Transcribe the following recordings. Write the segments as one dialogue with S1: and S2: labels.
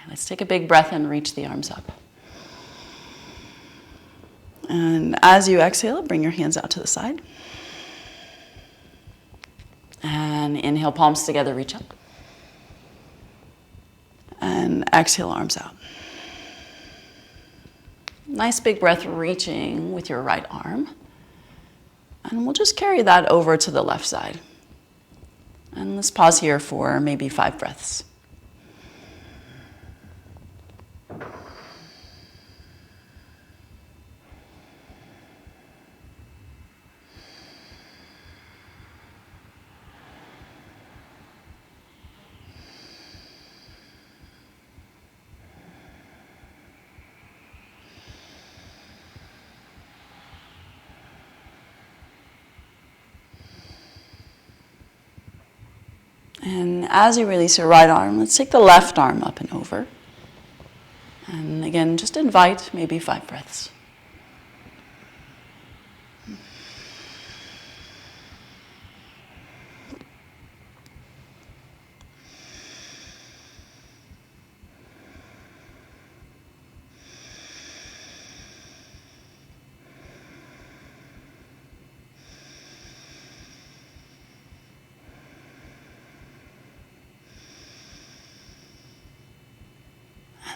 S1: Let's take a big breath and reach the arms up. And as you exhale, bring your hands out to the side. And inhale, palms together, reach up. And exhale, arms out. Nice big breath, reaching with your right arm. And we'll just carry that over to the left side. And let's pause here for maybe 5 breaths. And as you release your right arm, let's take the left arm up and over. And again, just invite maybe 5 breaths.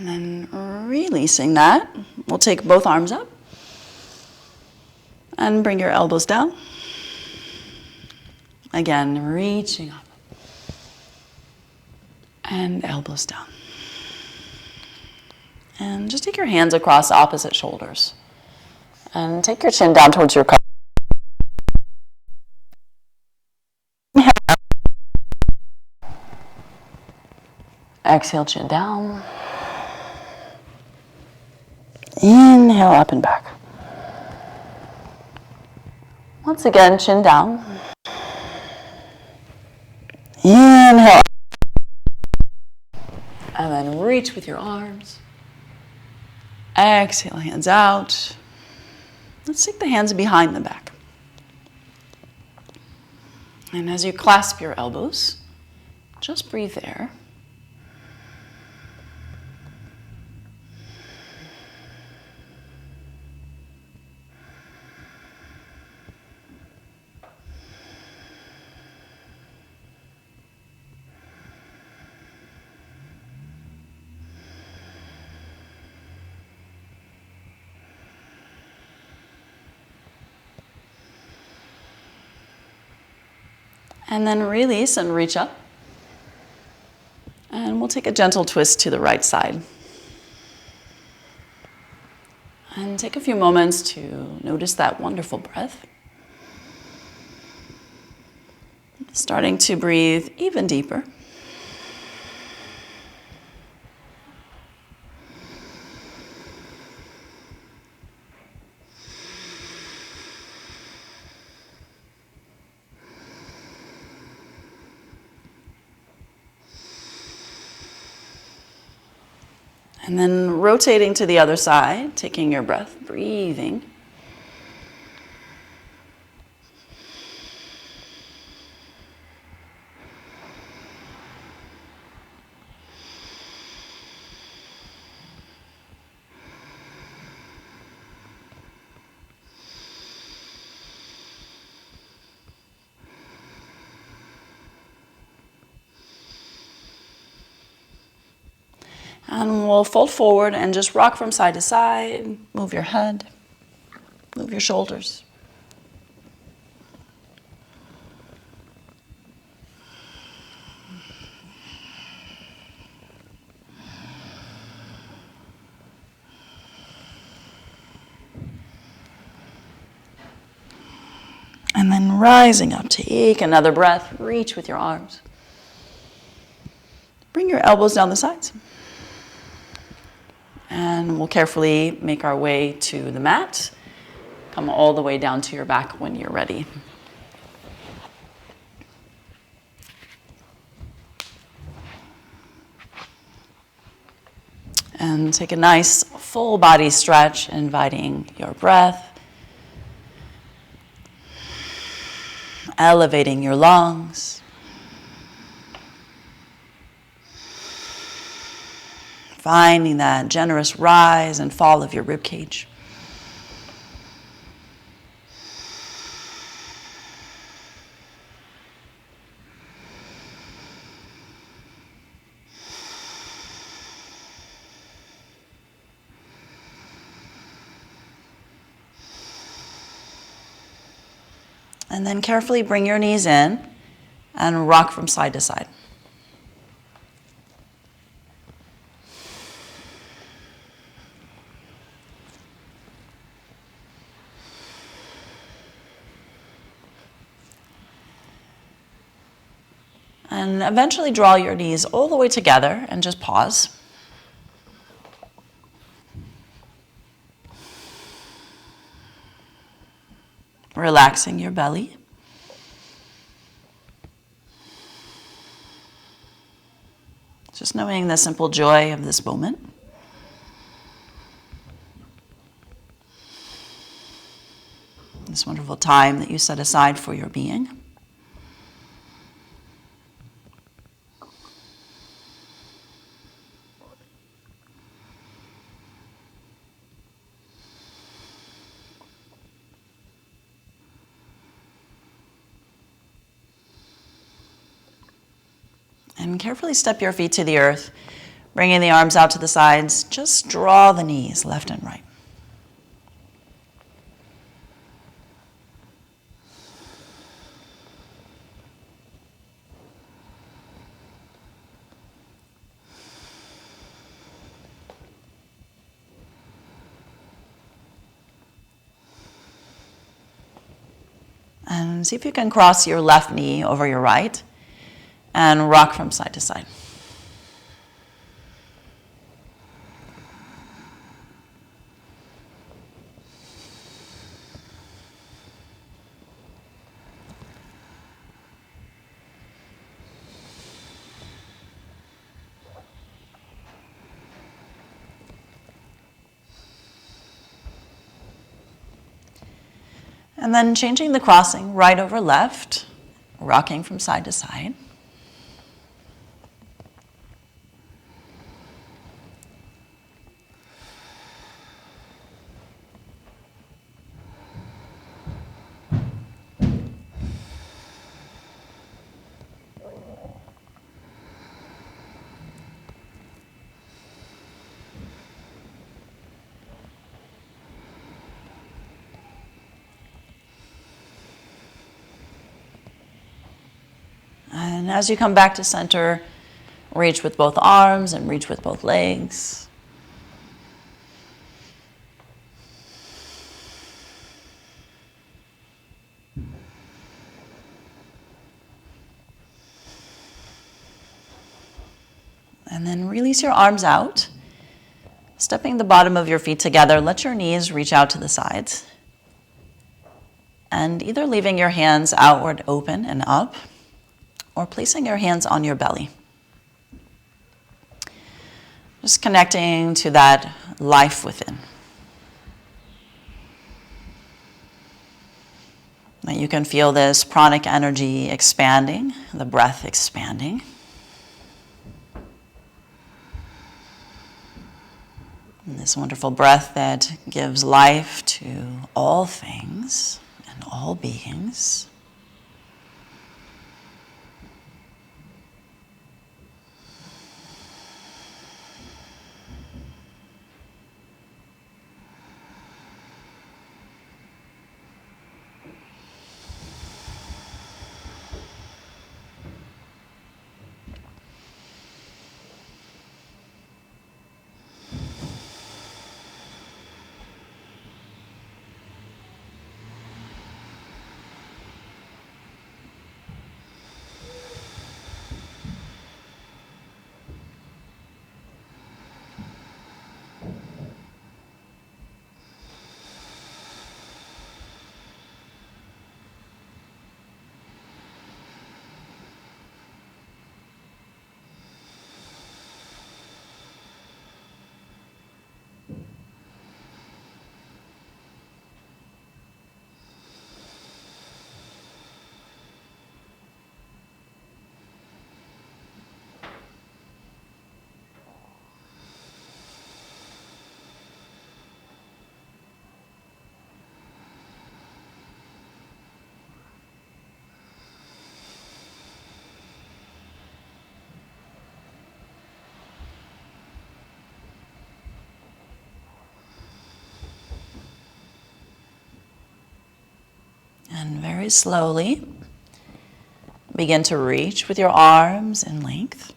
S1: And then releasing that, we'll take both arms up and bring your elbows down. Again, reaching up and elbows down. And just take your hands across opposite shoulders and take your chin down towards your collar. Exhale, chin down. Inhale, up and back. Once again, chin down. Inhale. And then reach with your arms. Exhale, hands out. Let's take the hands behind the back. And as you clasp your elbows, just breathe there. And then release and reach up. And we'll take a gentle twist to the right side. And take a few moments to notice that wonderful breath. Starting to breathe even deeper. And then rotating to the other side, taking your breath, breathing. And we'll fold forward and just rock from side to side. Move your head, move your shoulders. And then rising up, take another breath, reach with your arms. Bring your elbows down the sides. And we'll carefully make our way to the mat. Come all the way down to your back when you're ready. And take a nice full body stretch, inviting your breath, elevating your lungs. finding that generous rise and fall of your rib cage. And then carefully bring your knees in and rock from side to side. And eventually draw your knees all the way together and just pause. Relaxing your belly. Just knowing the simple joy of this moment. This wonderful time that you set aside for your being. And carefully step your feet to the earth, bringing the arms out to the sides. Just draw the knees left and right. And see if you can cross your left knee over your right and rock from side to side. And then changing the crossing right over left, rocking from side to side. And as you come back to center, reach with both arms and reach with both legs. And then release your arms out, stepping the bottom of your feet together. Let your knees reach out to the sides. And either leaving your hands outward open and up, or placing your hands on your belly. Just connecting to that life within. Now you can feel this pranic energy expanding, the breath expanding. And this wonderful breath that gives life to all things and all beings. And very slowly, begin to reach with your arms in length.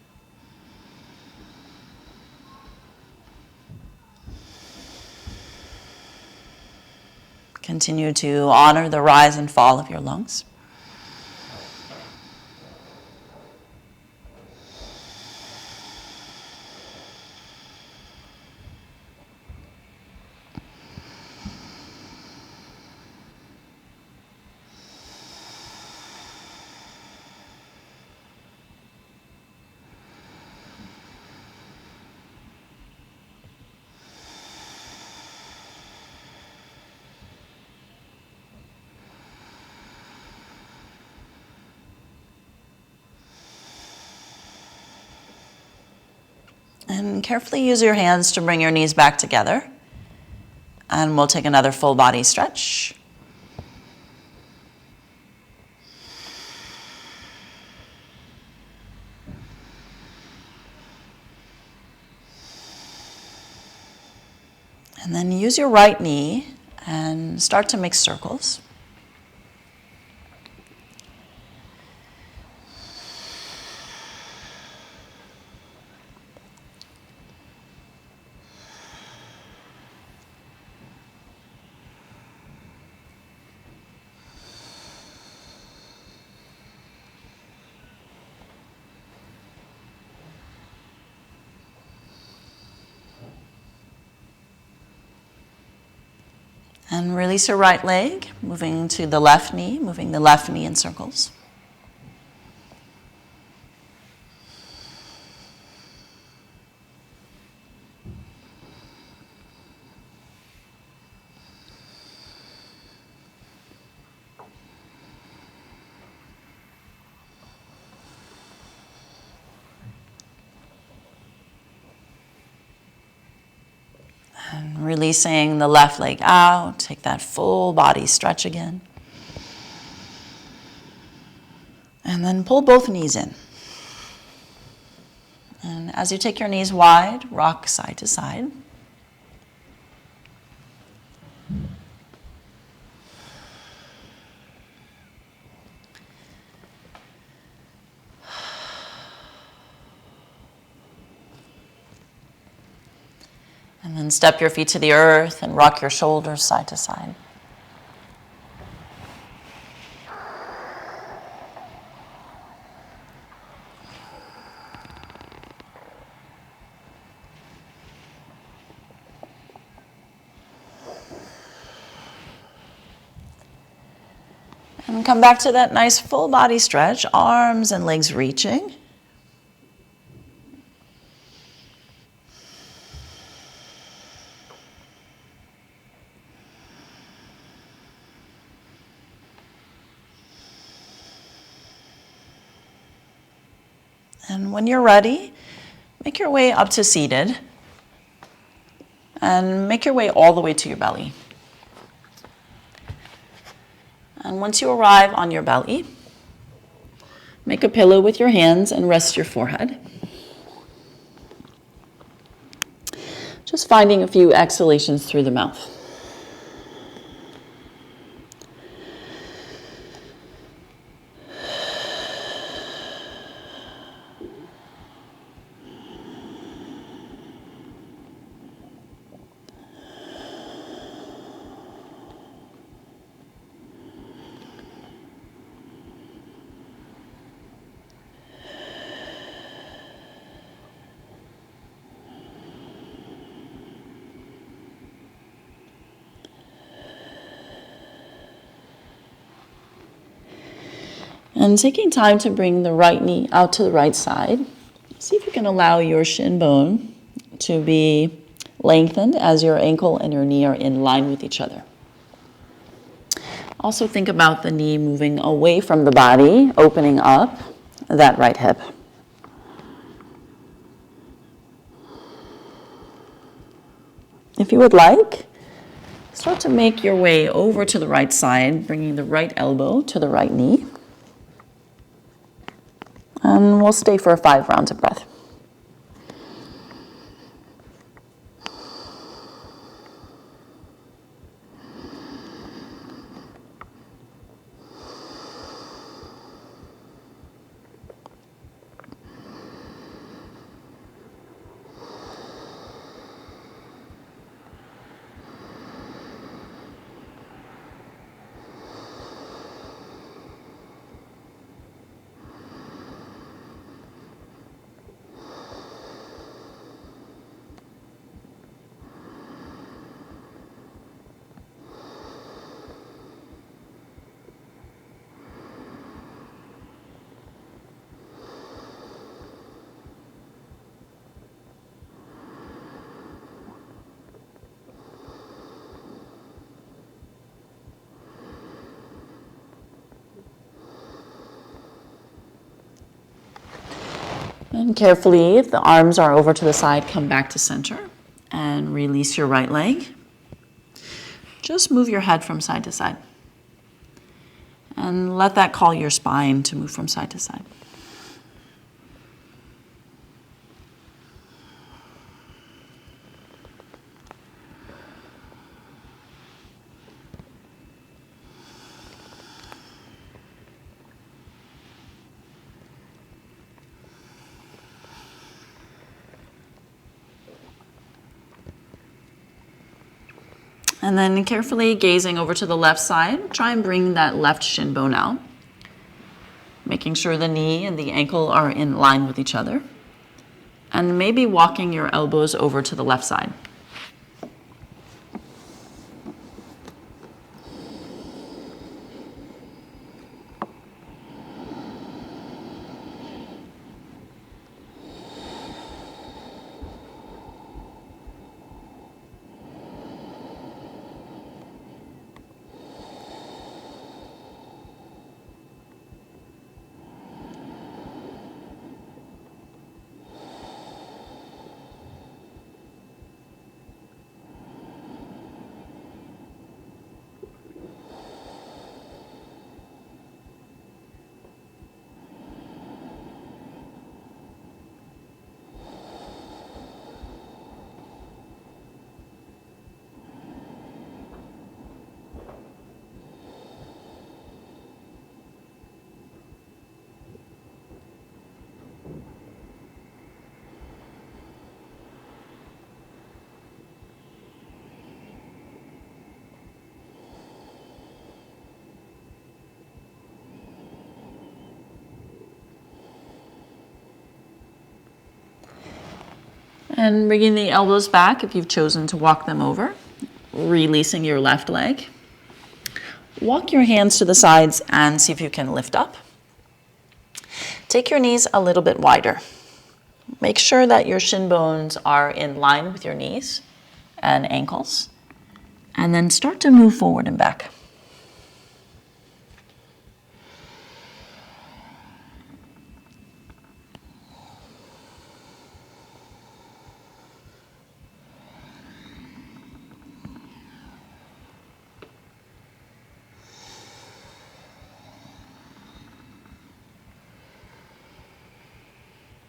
S1: Continue to honor the rise and fall of your lungs. And carefully use your hands to bring your knees back together. And we'll take another full body stretch. And then use your right knee and start to make circles. And release your right leg, moving to the left knee, moving the left knee in circles. And releasing the left leg out, take that full body stretch again. And then pull both knees in. And as you take your knees wide, rock side to side. And then step your feet to the earth and rock your shoulders side to side. And come back to that nice full body stretch, arms and legs reaching. And when you're ready, make your way up to seated and make your way all the way to your belly. And once you arrive on your belly, make a pillow with your hands and rest your forehead. Just finding a few exhalations through the mouth. And taking time to bring the right knee out to the right side. See if you can allow your shin bone to be lengthened as your ankle and your knee are in line with each other. Also think about the knee moving away from the body, opening up that right hip. If you would like, start to make your way over to the right side, bringing the right elbow to the right knee. And we'll stay for 5 rounds of breath. And carefully, if the arms are over to the side, come back to center and release your right leg. Just move your head from side to side. And let that call your spine to move from side to side. And then carefully gazing over to the left side, try and bring that left shin bone out, making sure the knee and the ankle are in line with each other. And maybe walking your elbows over to the left side. And bringing the elbows back if you've chosen to walk them over, releasing your left leg. Walk your hands to the sides and see if you can lift up. Take your knees a little bit wider. Make sure that your shin bones are in line with your knees and ankles. And then start to move forward and back.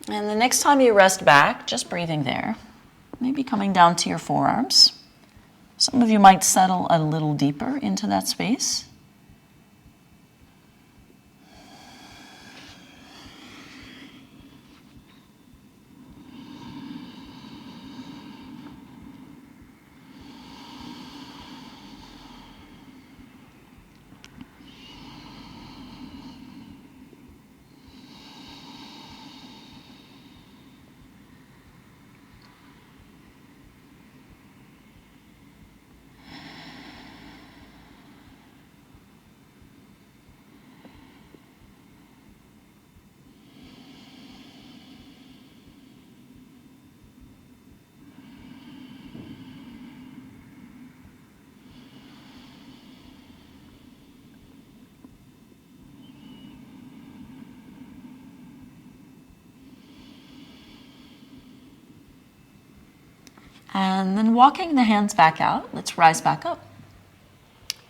S1: And the next time you rest back, just breathing there, maybe coming down to your forearms. Some of you might settle a little deeper into that space. And then walking the hands back out, let's rise back up.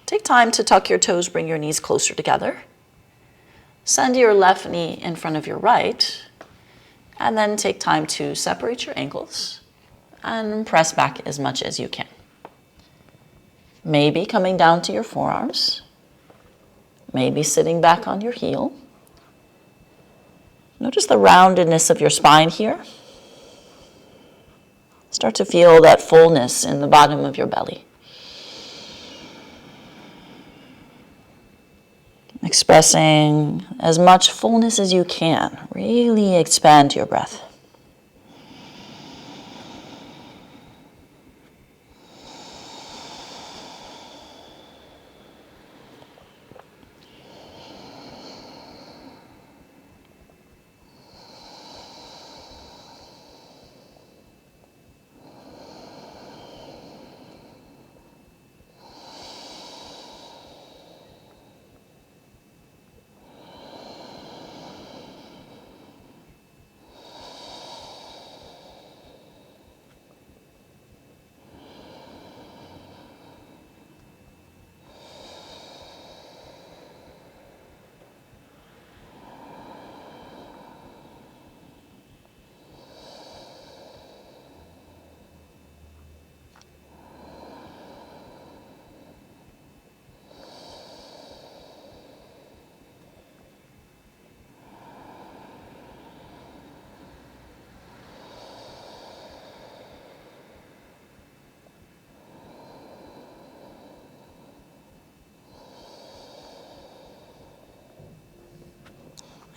S1: Take time to tuck your toes, bring your knees closer together. Send your left knee in front of your right, and then take time to separate your ankles and press back as much as you can. Maybe coming down to your forearms, maybe sitting back on your heel. Notice the roundedness of your spine here. Start to feel that fullness in the bottom of your belly. Expressing as much fullness as you can. Really expand your breath.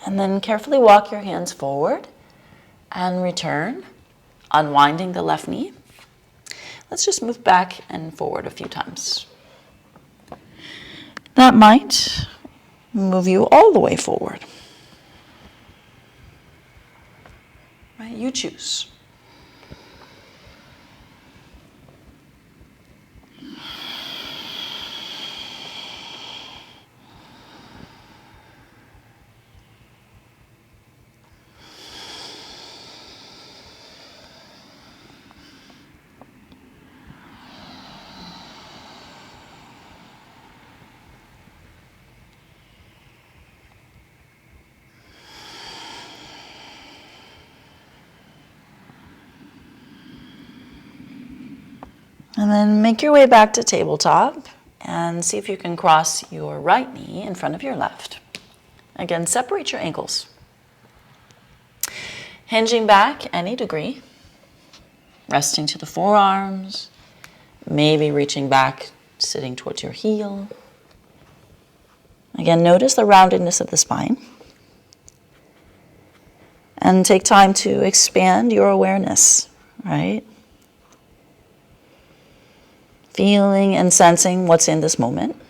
S1: And then carefully walk your hands forward and return, unwinding the left knee. Let's just move back and forward a few times. That might move you all the way forward. Right? You choose. And then make your way back to tabletop and see if you can cross your right knee in front of your left. Again, separate your ankles. Hinging back any degree, resting to the forearms, maybe reaching back, sitting towards your heel. Again, notice the roundedness of the spine. And take time to expand your awareness, right? Feeling and sensing what's in this moment.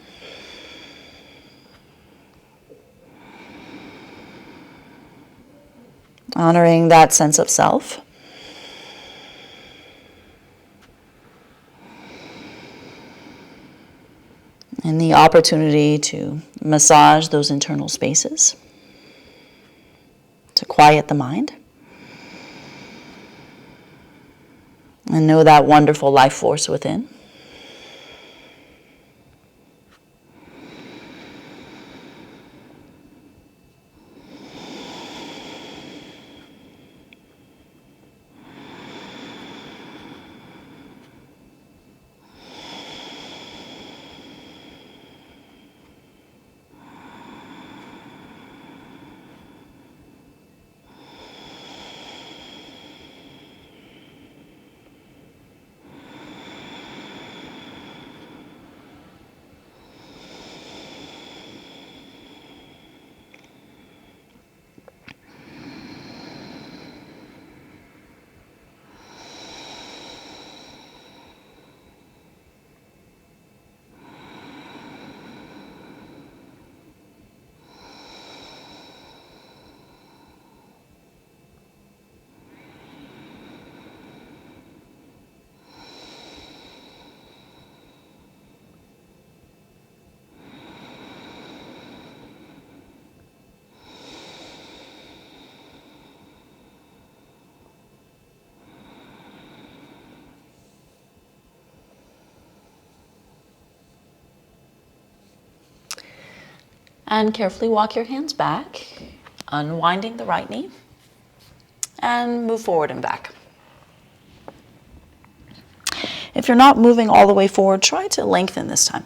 S1: Honoring that sense of self. And the opportunity to massage those internal spaces. To quiet the mind. And know that wonderful life force within. And carefully walk your hands back, unwinding the right knee, and move forward and back. If you're not moving all the way forward, try to lengthen this time.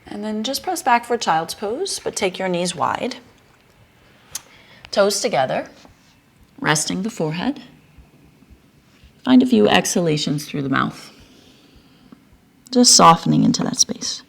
S1: And then just press back for child's pose, but take your knees wide. Toes together, resting the forehead. Find a few exhalations through the mouth. Just softening into that space.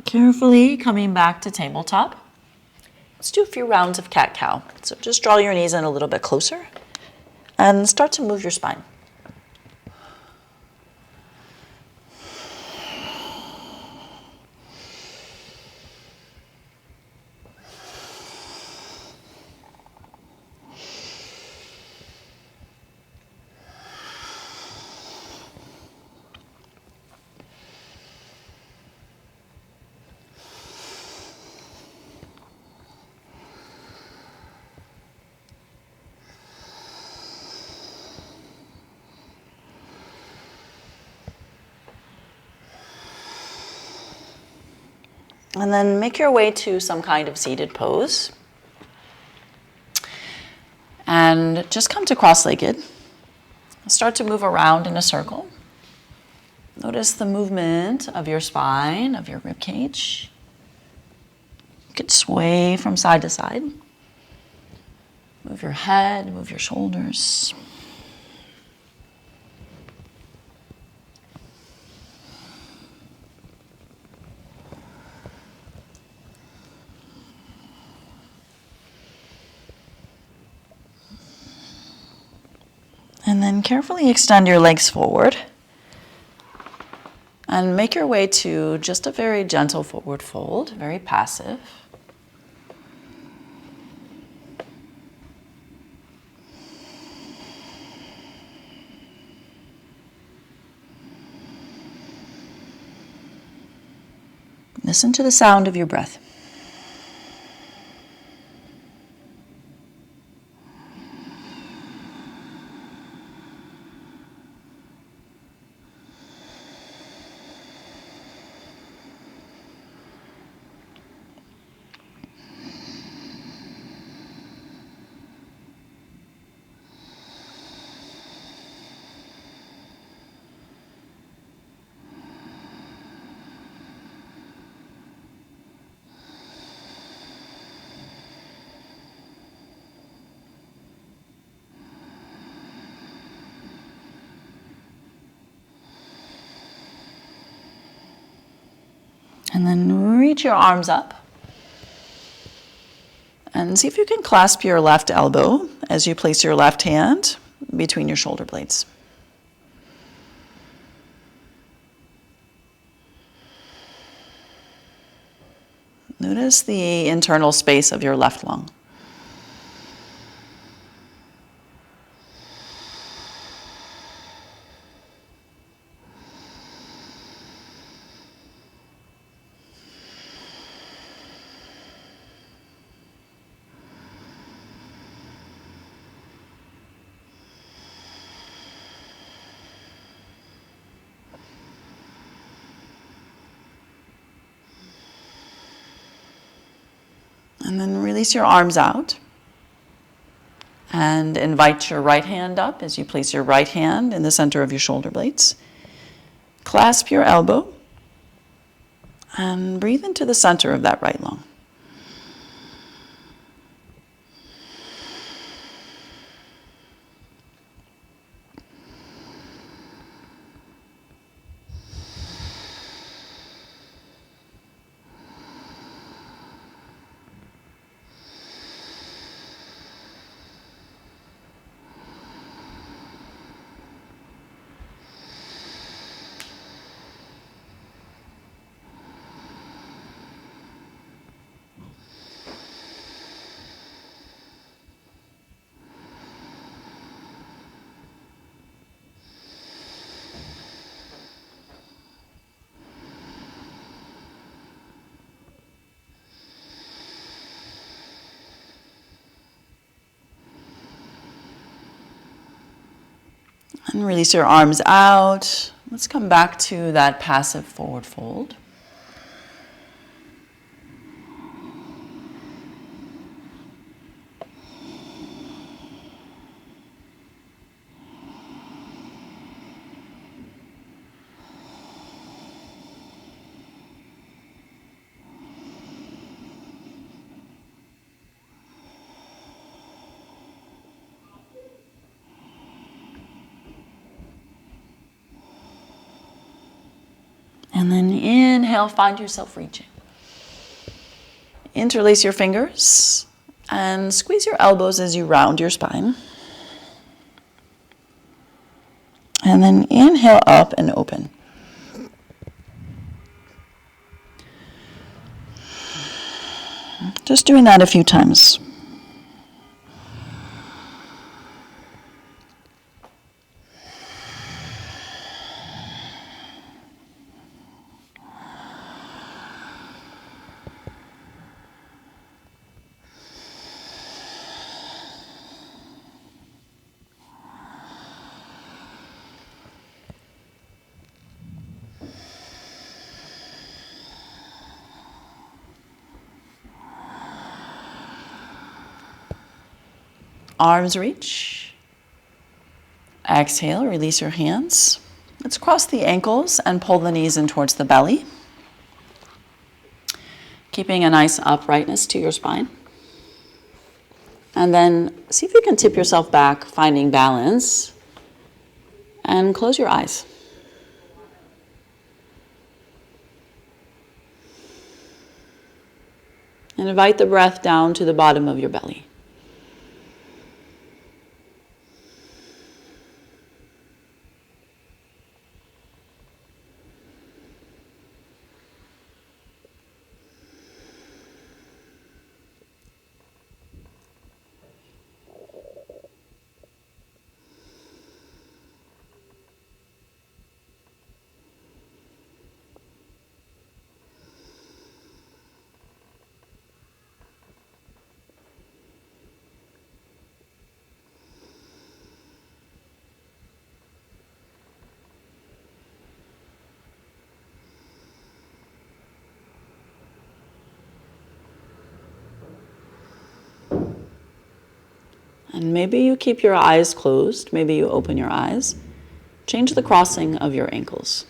S1: Carefully coming back to tabletop. Let's do a few rounds of cat-cow. So just draw your knees in a little bit closer and start to move your spine. And then make your way to some kind of seated pose. And just come to cross-legged. Start to move around in a circle. Notice the movement of your spine, of your rib cage. You could sway from side to side. Move your head, move your shoulders. And then carefully extend your legs forward and make your way to just a very gentle forward fold, very passive. Listen to the sound of your breath. And then reach your arms up and see if you can clasp your left elbow as you place your left hand between your shoulder blades. Notice the internal space of your left lung. And then release your arms out and invite your right hand up as you place your right hand in the center of your shoulder blades. Clasp your elbow and breathe into the center of that right lung. And release your arms out. Let's come back to that passive forward fold. And then inhale, find yourself reaching. Interlace your fingers and squeeze your elbows as you round your spine. And then inhale up and open. Just doing that a few times. Arms reach. Exhale, release your hands. Let's cross the ankles and pull the knees in towards the belly. Keeping a nice uprightness to your spine. And then see if you can tip yourself back, finding balance. And close your eyes. And invite the breath down to the bottom of your belly. And maybe you keep your eyes closed, maybe you open your eyes. Change the crossing of your ankles.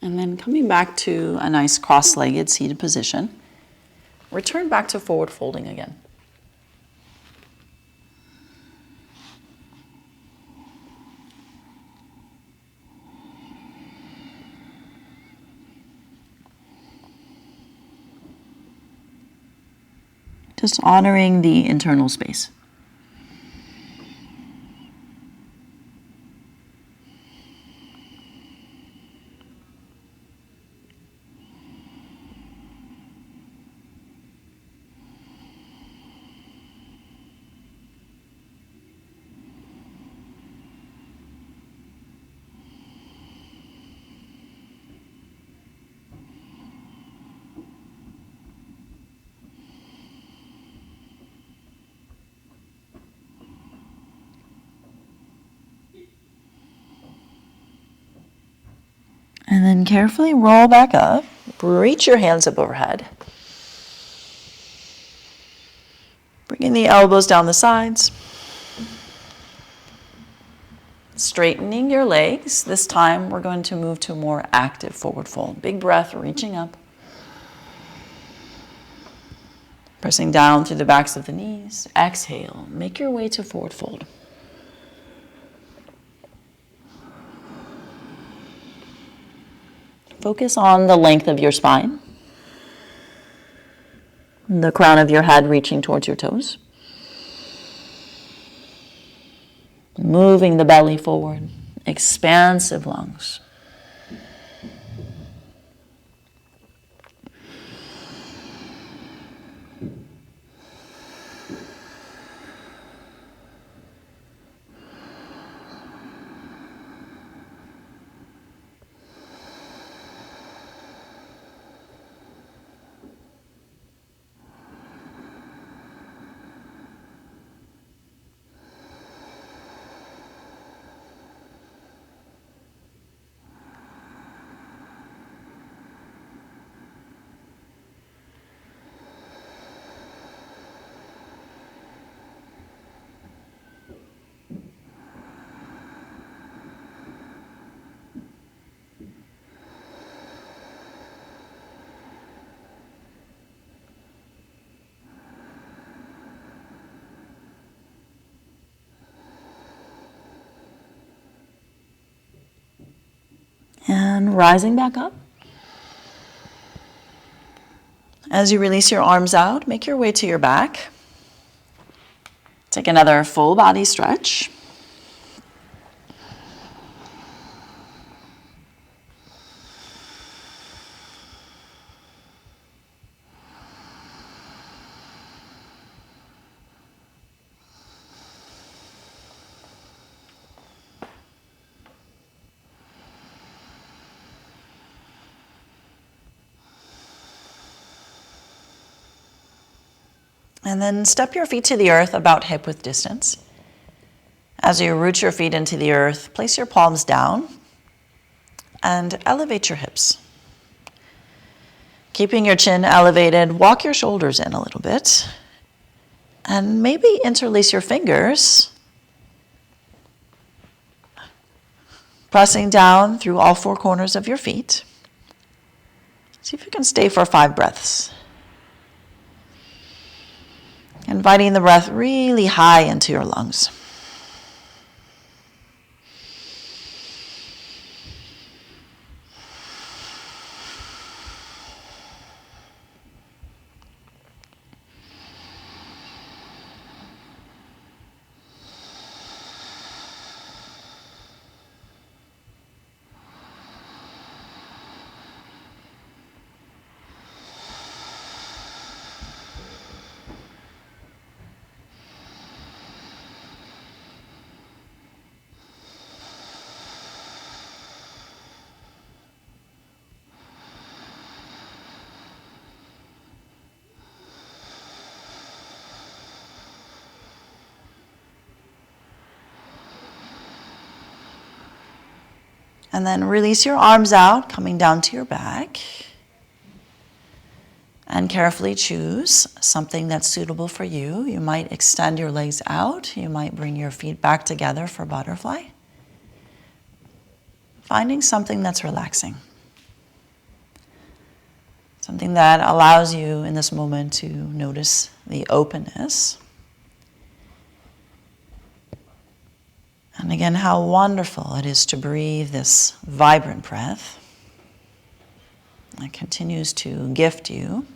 S1: And then coming back to a nice cross-legged seated position, return back to forward folding again. Just honoring the internal space. And then carefully roll back up. Reach your hands up overhead. Bringing the elbows down the sides. Straightening your legs. This time we're going to move to a more active forward fold. Big breath, reaching up. Pressing down through the backs of the knees. Exhale. Make your way to forward fold. Focus on the length of your spine. The crown of your head reaching towards your toes. Moving the belly forward. Expansive lungs. And rising back up. As you release your arms out, make your way to your back. Take another full body stretch. And then step your feet to the earth about hip-width distance. As you root your feet into the earth, place your palms down and elevate your hips. Keeping your chin elevated, walk your shoulders in a little bit. And maybe interlace your fingers, pressing down through all four corners of your feet. See if you can stay for 5 breaths. Inviting the breath really high into your lungs. And then release your arms out, coming down to your back. And carefully choose something that's suitable for you. You might extend your legs out. You might bring your feet back together for butterfly. Finding something that's relaxing. Something that allows you in this moment to notice the openness. And again, how wonderful it is to breathe this vibrant breath. It continues to gift you.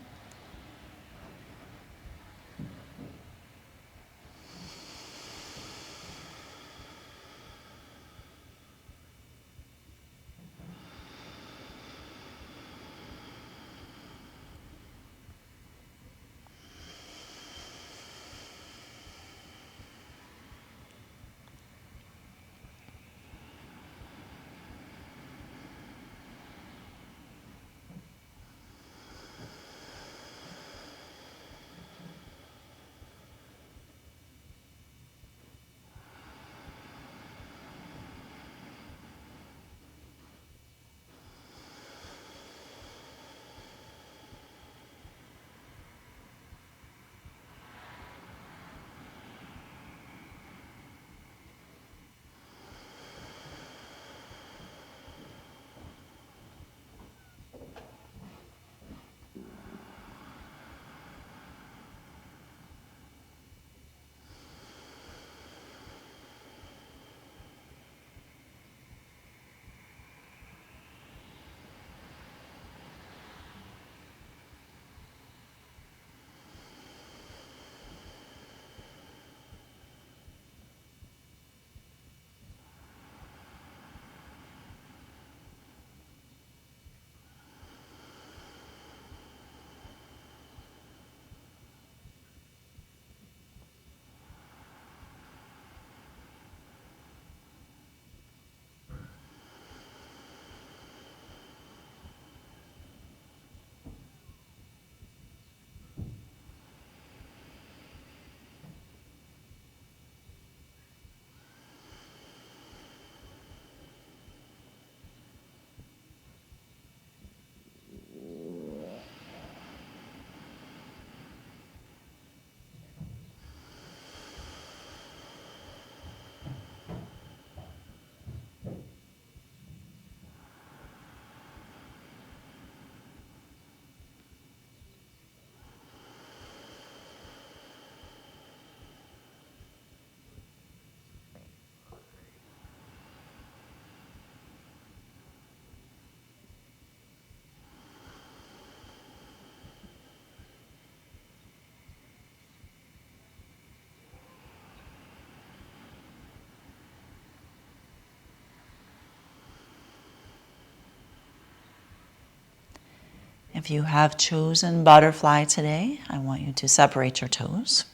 S1: If you have chosen butterfly today, I want you to separate your toes.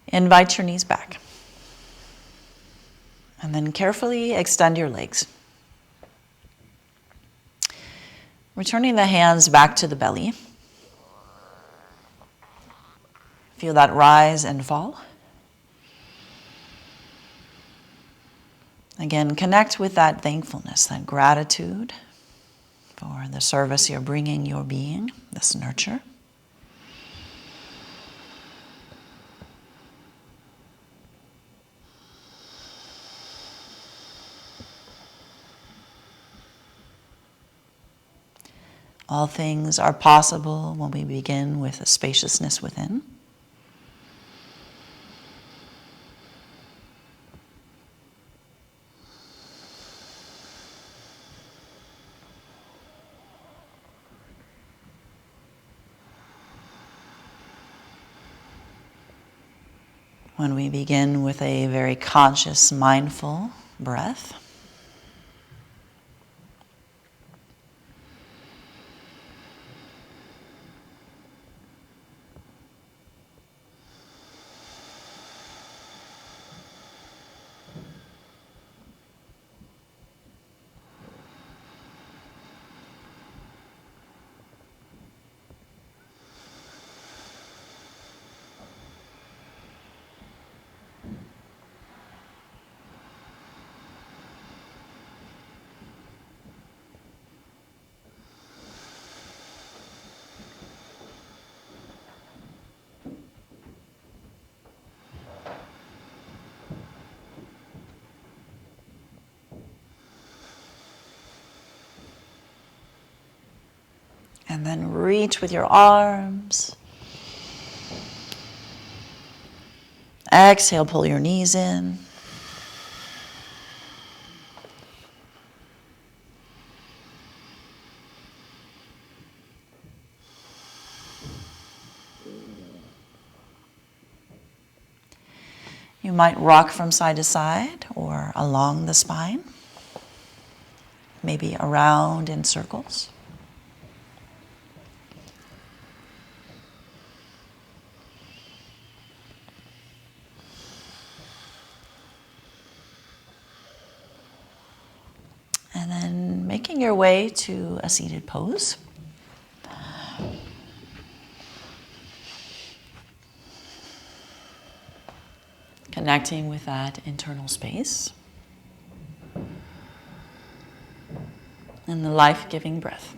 S1: Invite your knees back. And then carefully extend your legs. Returning the hands back to the belly. Feel that rise and fall. Again, connect with that thankfulness, that gratitude for the service you're bringing your being, this nurture. All things are possible when we begin with a spaciousness within. When we begin with a very conscious, mindful breath. And then reach with your arms. Exhale, pull your knees in. You might rock from side to side or along the spine, maybe around in circles. And then making your way to a seated pose. Connecting with that internal space and the life-giving breath.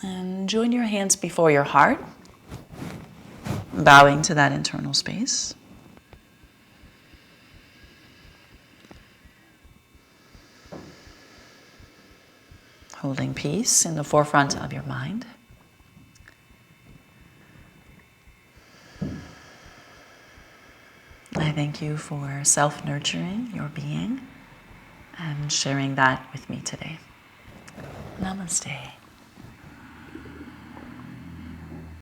S1: And join your hands before your heart, bowing to that internal space. Holding peace in the forefront of your mind. I thank you for self-nurturing your being and sharing that with me today. Namaste.